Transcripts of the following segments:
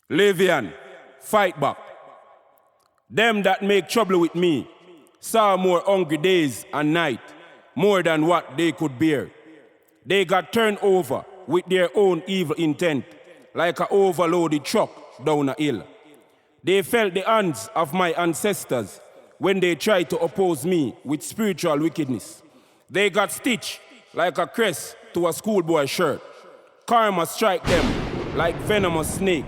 Levian, fight back. Them that make trouble with me saw more hungry days and night, more than what they could bear. They got turned over with their own evil intent, like an overloaded truck down a hill. They felt the hands of my ancestors when they tried to oppose me with spiritual wickedness. They got stitched like a crest to a schoolboy shirt. Karma strike them like venomous snake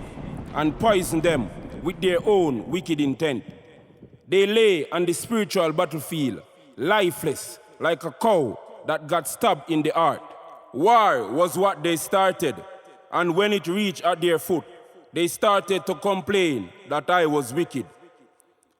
and poison them with their own wicked intent. They lay on the spiritual battlefield, lifeless like a cow that got stabbed in the heart. War was what they started, and when it reached at their foot, they started to complain that I was wicked.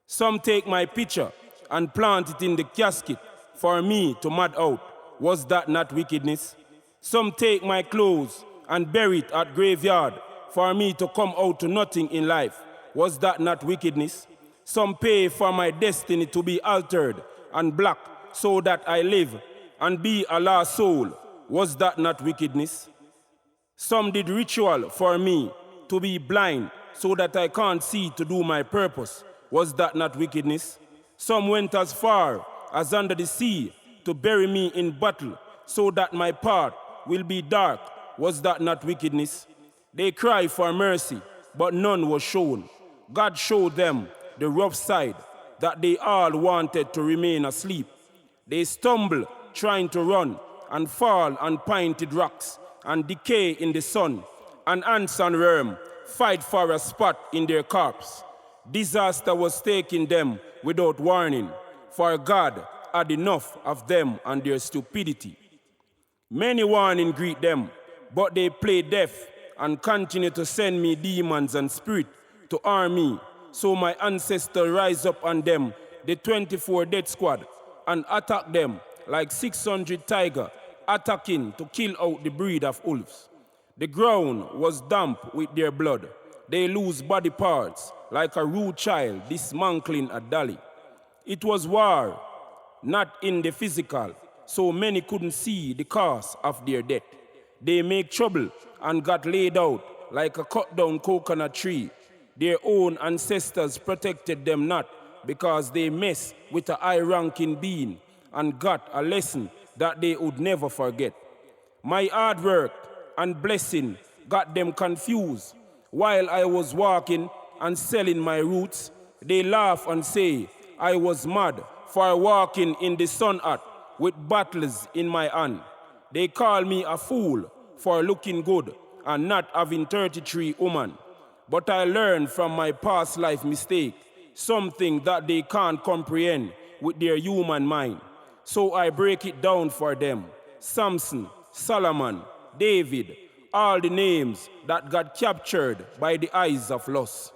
Some take my picture and plant it in the casket for me to mad out. Was that not wickedness? Some take my clothes and bury it at graveyard for me to come out to nothing in life. Was that not wickedness? Some pay for my destiny to be altered and black so that I live and be a lost soul. Was that not wickedness? Some did ritual for me to be blind so that I can't see to do my purpose. Was that not wickedness? Some went as far as under the sea to bury me in battle so that my path will be dark. Was that not wickedness? They cry for mercy, but none was shown. God showed them the rough side, that they all wanted to remain asleep. They stumble trying to run and fall on pointed rocks and decay in the sun, and ants and worm fight for a spot in their corpse. Disaster was taking them without warning, for God had enough of them and their stupidity. Many warning greet them, but they play deaf and continue to send me demons and spirit to harm me. So my ancestors rise up on them, the 24 death squad, and attack them like 600 tigers attacking to kill out the breed of wolves. The ground was damp with their blood. They lose body parts like a rude child dismantling a dolly. It was war, not in the physical, so many couldn't see the cause of their death. They make trouble and got laid out like a cut down coconut tree. Their own ancestors protected them not because they messed with a high-ranking being and got a lesson that they would never forget. My hard work and blessing got them confused. While I was walking and selling my roots, they laugh and say I was mad for walking in the sun hut with bottles in my hand. They call me a fool for looking good and not having 33 women. But I learned from my past life mistake something that they can't comprehend with their human mind. So I break it down for them. Samson, Solomon, David, all the names that got captured by the eyes of lust.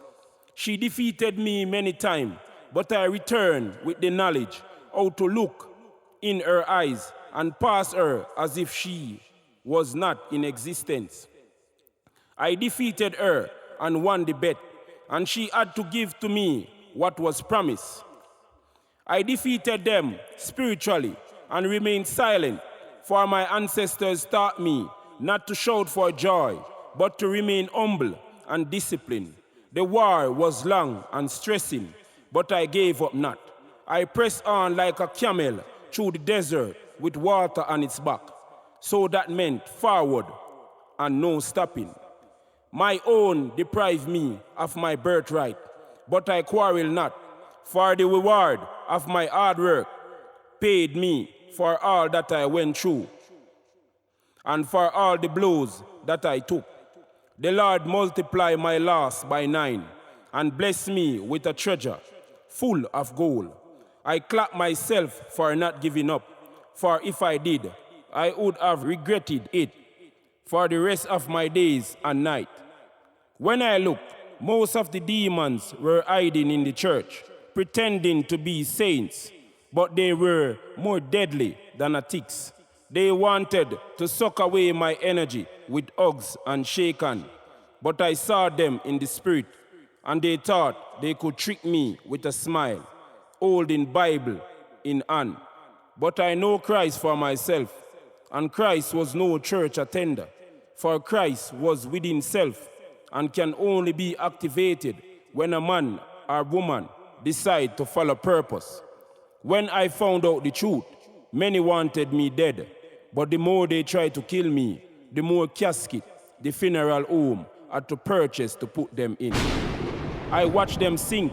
She defeated me many times, but I returned with the knowledge how to look in her eyes and pass her as if she was not in existence. I defeated her and won the bet, and she had to give to me what was promised. I defeated them spiritually and remained silent, for my ancestors taught me not to shout for joy, but to remain humble and disciplined. The war was long and stressing, but I gave up not. I pressed on like a camel through the desert with water on its back. So that meant forward and no stopping. My own deprived me of my birthright, but I quarrel not, for the reward of my hard work paid me for all that I went through and for all the blows that I took. The Lord multiply my loss by 9 and bless me with a treasure full of gold. I clap myself for not giving up, for if I did, I would have regretted it for the rest of my days and night. When I look, most of the demons were hiding in the church, pretending to be saints, but they were more deadly than a ticks. They wanted to suck away my energy with hugs and shake hands, but I saw them in the spirit, and they thought they could trick me with a smile, holding Bible in hand. But I know Christ for myself, and Christ was no church attender, for Christ was within self, and can only be activated when a man or woman decide to follow purpose. When I found out the truth, many wanted me dead, but the more they tried to kill me, the more casket the funeral home had to purchase to put them in. I watched them sink,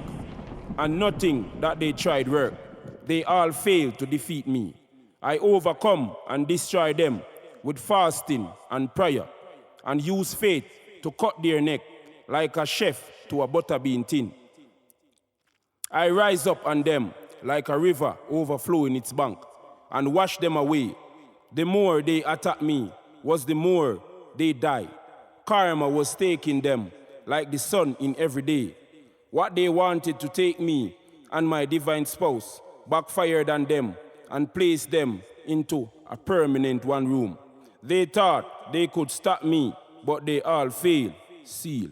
and nothing that they tried worked. They all failed to defeat me. I overcome and destroy them with fasting and prayer, and use faith to cut their neck like a chef to a butterbean tin. I rise up on them like a river overflowing its bank and wash them away. The more they attack me was the more they die. Karma was taking them like the sun in every day. What they wanted to take me and my divine spouse backfired on them and placed them into a permanent one room. They thought they could stop me, but they all failed. Seal.